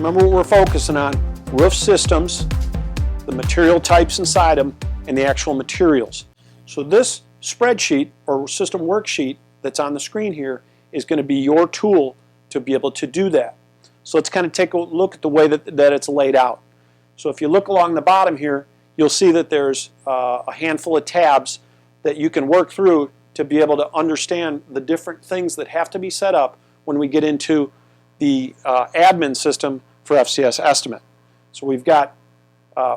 Remember what we're focusing on: roof systems, the material types inside them, and the actual materials. So this spreadsheet or system worksheet that's on the screen here is going to be your tool to be able to do that. So let's kind of take a look at the way that it's laid out. So if you look along the bottom here, you'll see that there's a handful of tabs that you can work through to be able to understand the different things that have to be set up when we get into the admin system for FCS Estimate. So we've got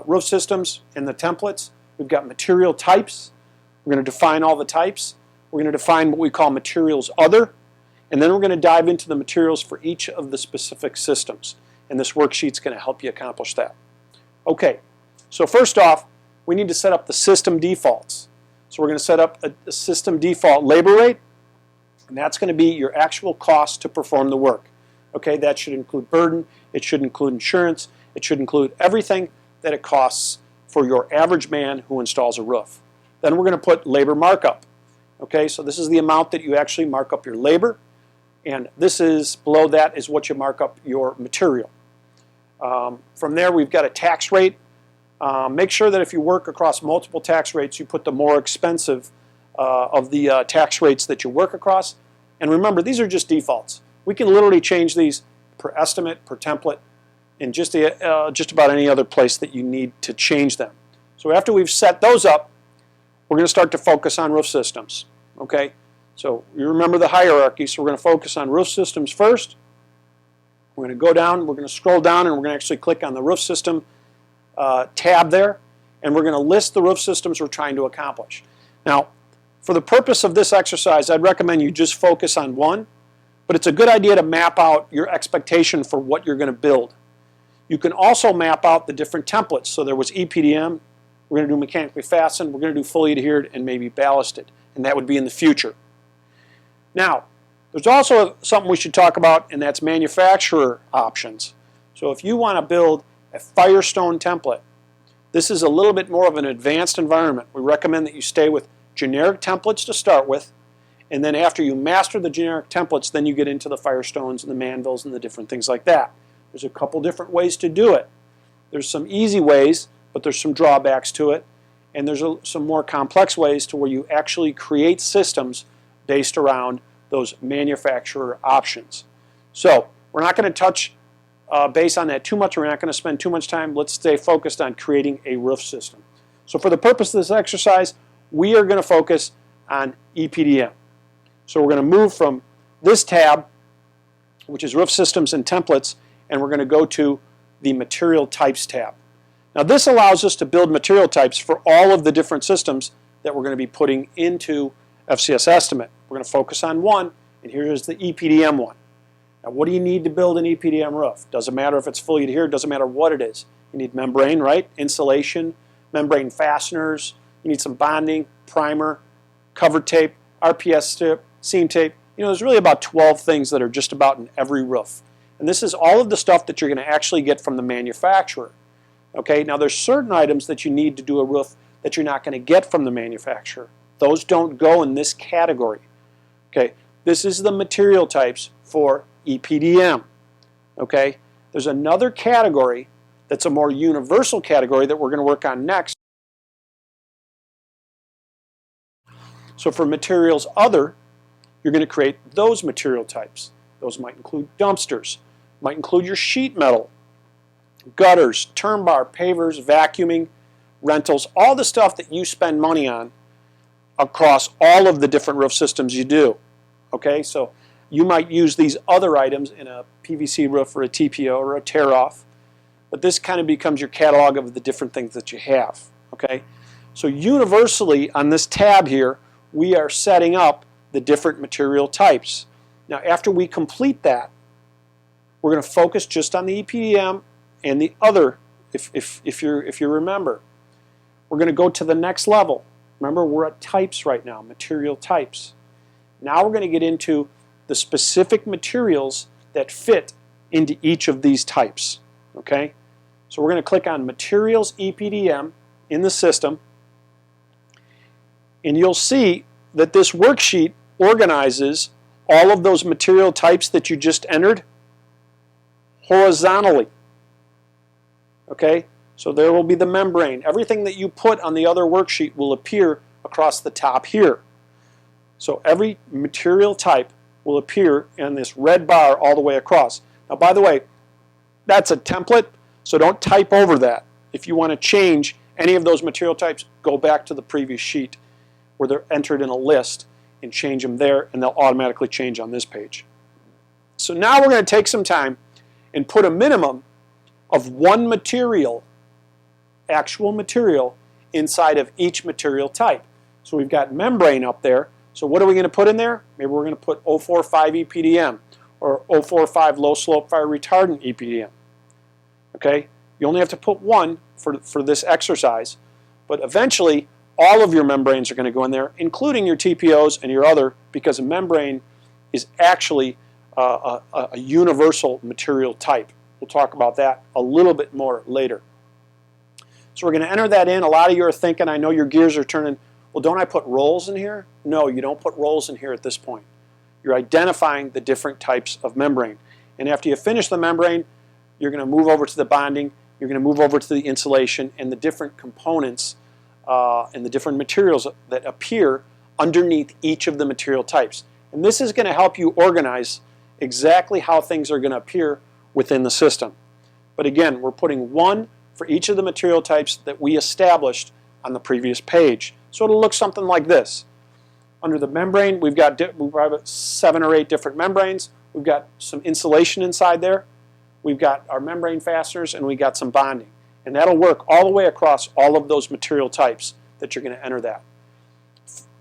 roof systems and the templates. We've got material types. We're going to define all the types. We're going to define what we call materials other. And then we're going to dive into the materials for each of the specific systems. And this worksheet's going to help you accomplish that. Okay, so first off, we need to set up the system defaults. So we're going to set up a system default labor rate, and that's going to be your actual cost to perform the work. Okay, that should include burden, it should include insurance, it should include everything that it costs for your average man who installs a roof. Then we're going to put labor markup. Okay, so this is the amount that you actually mark up your labor, and this is, below that is what you mark up your material. From there we've got a tax rate. Make sure that if you work across multiple tax rates, you put the more expensive of the tax rates that you work across. And remember, these are just defaults. We can literally change these per estimate, per template, and just about any other place that you need to change them. So after we've set those up, we're going to start to focus on roof systems. Okay, so you remember the hierarchy, so we're going to focus on roof systems first. We're going to go down, we're going to scroll down, and we're going to actually click on the roof system tab there, and we're going to list the roof systems we're trying to accomplish. Now, for the purpose of this exercise, I'd recommend you just focus on one, but it's a good idea to map out your expectation for what you're going to build. You can also map out the different templates. So there was EPDM, we're going to do mechanically fastened, we're going to do fully adhered, and maybe ballasted, and that would be in the future. Now, there's also something we should talk about, and that's manufacturer options. So if you want to build a Firestone template, this is a little bit more of an advanced environment. We recommend that you stay with generic templates to start with, and then after you master the generic templates, then you get into the Firestones and the Manvilles and the different things like that. There's a couple different ways to do it. There's some easy ways, but there's some drawbacks to it, and there's some more complex ways to where you actually create systems based around those manufacturer options. So we're not going to touch base on that too much. We're not going to spend too much time. Let's stay focused on creating a roof system. So for the purpose of this exercise, we are going to focus on EPDM. So we're going to move from this tab, which is roof systems and templates, and we're going to go to the material types tab. Now this allows us to build material types for all of the different systems that we're going to be putting into FCS Estimate. We're going to focus on one, and here's the EPDM one. Now what do you need to build an EPDM roof? Doesn't matter if it's fully adhered, doesn't matter what it is. You need membrane, right? Insulation, membrane fasteners, you need some bonding, primer, cover tape, RPS strip, seam tape. You know, there's really about 12 things that are just about in every roof. And this is all of the stuff that you're going to actually get from the manufacturer. Okay, now there's certain items that you need to do a roof that you're not going to get from the manufacturer. Those don't go in this category. Okay, this is the material types for EPDM. Okay, there's another category that's a more universal category that we're going to work on next. So for materials other, you're going to create those material types. Those might include dumpsters, might include your sheet metal, gutters, term bar, pavers, vacuuming, rentals, all the stuff that you spend money on across all of the different roof systems you do. Okay, so you might use these other items in a PVC roof or a TPO or a tear-off, but this kind of becomes your catalog of the different things that you have. Okay, so universally on this tab here, we are setting up the different material types. Now after we complete that, we're going to focus just on the EPDM and the other, if you remember. We're going to go to the next level. Remember, we're at types right now, material types. Now we're going to get into the specific materials that fit into each of these types. Okay? So we're going to click on Materials EPDM in the system, and you'll see that this worksheet organizes all of those material types that you just entered horizontally. Okay, so there will be the membrane. Everything that you put on the other worksheet will appear across the top here. So every material type will appear in this red bar all the way across. Now, by the way, that's a template, so don't type over that. If you want to change any of those material types, go back to the previous sheet where they're entered in a list and change them there, and they'll automatically change on this page. So now we're going to take some time and put a minimum of one material, actual material, inside of each material type. So we've got membrane up there. So what are we going to put in there? Maybe we're going to put 045 EPDM or 045 low slope fire retardant EPDM. Okay? You only have to put one for this exercise, but eventually all of your membranes are going to go in there, including your TPOs and your other, because a membrane is actually a universal material type. We'll talk about that a little bit more later. So we're going to enter that in. A lot of you are thinking, I know your gears are turning, well, don't I put rolls in here? No, you don't put rolls in here at this point. You're identifying the different types of membrane. And after you finish the membrane, you're going to move over to the bonding, you're going to move over to the insulation and the different components and the different materials that appear underneath each of the material types. And this is going to help you organize exactly how things are going to appear within the system. But again, we're putting one for each of the material types that we established on the previous page. So it'll look something like this. Under the membrane, we've got 7 or 8 different membranes. We've got some insulation inside there. We've got our membrane fasteners, and we got some bonding. And that'll work all the way across all of those material types that you're going to enter that.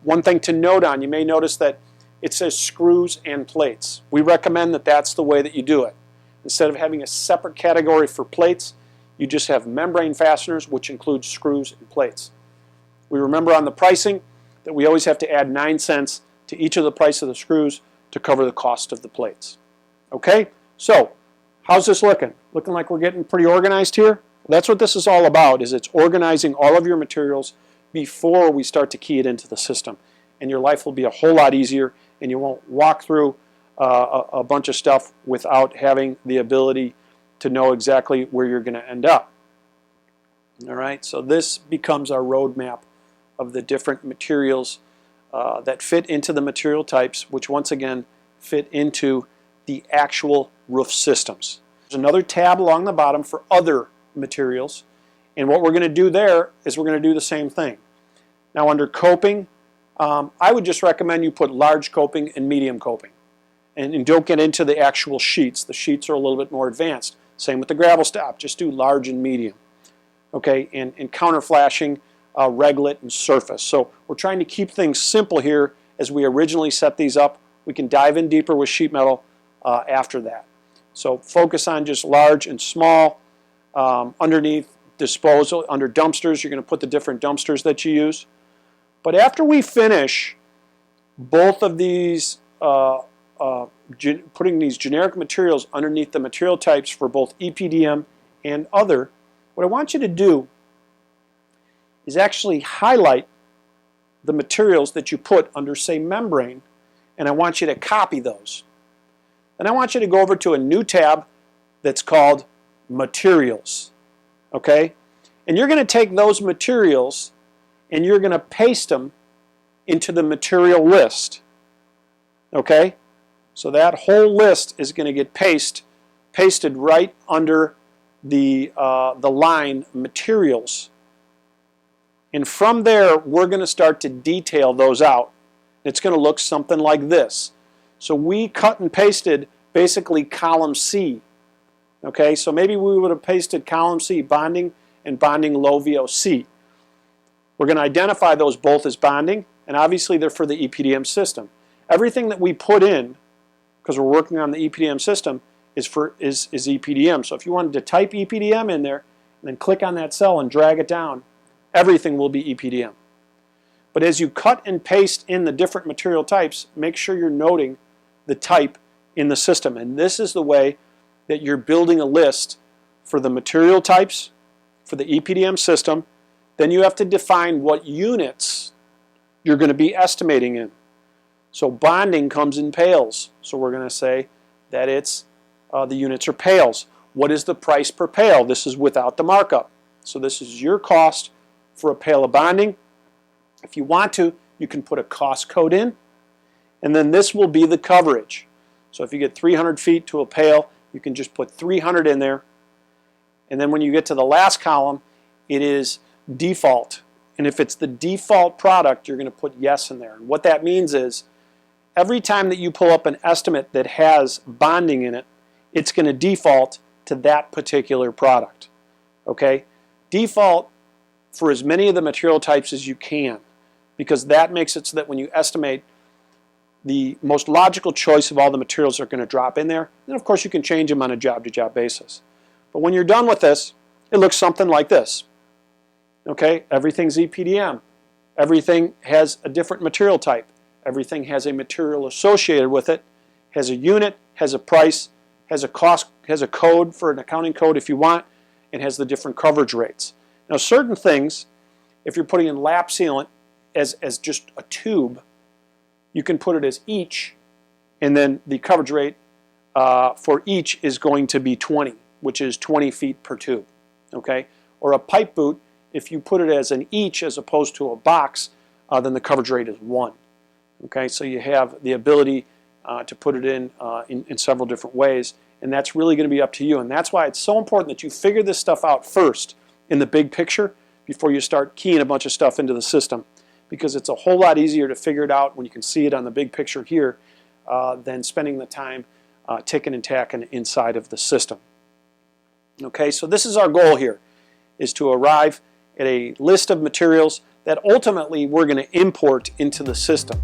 One thing to note on, you may notice that it says screws and plates. We recommend that that's the way that you do it. Instead of having a separate category for plates, you just have membrane fasteners, which includes screws and plates. We remember on the pricing that we always have to add 9 cents to each of the price of the screws to cover the cost of the plates. Okay, so how's this looking? Looking like we're getting pretty organized here? That's what this is all about, is it's organizing all of your materials before we start to key it into the system. And your life will be a whole lot easier, and you won't walk through a bunch of stuff without having the ability to know exactly where you're going to end up. All right, so this becomes our roadmap of the different materials that fit into the material types, which once again fit into the actual roof systems. There's another tab along the bottom for other materials, and what we're going to do there is we're going to do the same thing. Now under coping, I would just recommend you put large coping and medium coping, and don't get into the actual sheets. The sheets are a little bit more advanced. Same with the gravel stop, just do large and medium. Okay, and counter flashing, reglet, and surface. So we're trying to keep things simple here as we originally set these up. We can dive in deeper with sheet metal after that. So focus on just large and small. Underneath disposal, under dumpsters, you're going to put the different dumpsters that you use. But after we finish both of these, putting these generic materials underneath the material types for both EPDM and other, what I want you to do is actually highlight the materials that you put under, say, membrane, and I want you to copy those. Then I want you to go over to a new tab that's called Materials. Okay? And you're going to take those materials and you're going to paste them into the material list. Okay? So that whole list is going to get pasted right under the line Materials. And from there, we're going to start to detail those out. It's going to look something like this. So we cut and pasted basically column C. Okay, so maybe we would have pasted column C, bonding, and bonding low VOC. We're going to identify those both as bonding, and obviously they're for the EPDM system. Everything that we put in, because we're working on the EPDM system, is EPDM. So if you wanted to type EPDM in there, and then click on that cell and drag it down, everything will be EPDM. But as you cut and paste in the different material types, make sure you're noting the type in the system. And this is the way that you're building a list for the material types, for the EPDM system. Then you have to define what units you're going to be estimating in. So bonding comes in pails. So we're going to say that it's the units are pails. what is the price per pail? This is without the markup. So this is your cost for a pail of bonding. If you want to, you can put a cost code in, and then this will be the coverage. So if you get 300 feet to a pail, you can just put 300 in there. And then when you get to the last column, it is default. And if it's the default product, you're going to put yes in there. And what that means is every time that you pull up an estimate that has bonding in it, it's going to default to that particular product. Okay? Default for as many of the material types as you can, because that makes it so that when you estimate, the most logical choice of all the materials are going to drop in there. And of course you can change them on a job-to-job basis. But when you're done with this, it looks something like this. Okay, everything's EPDM. Everything has a different material type. Everything has a material associated with it, has a unit, has a price, has a cost, has a code for an accounting code if you want, and has the different coverage rates. Now certain things, if you're putting in lap sealant as just a tube, you can put it as each, and then the coverage rate for each is going to be 20, which is 20 feet per tube. Okay? Or a pipe boot, if you put it as an each as opposed to a box, then the coverage rate is 1. Okay? So you have the ability to put it in several different ways, and that's really going to be up to you. And that's why it's so important that you figure this stuff out first in the big picture before you start keying a bunch of stuff into the system, because it's a whole lot easier to figure it out when you can see it on the big picture here than spending the time ticking and tacking inside of the system. Okay, so this is our goal here, is to arrive at a list of materials that ultimately we're going to import into the system.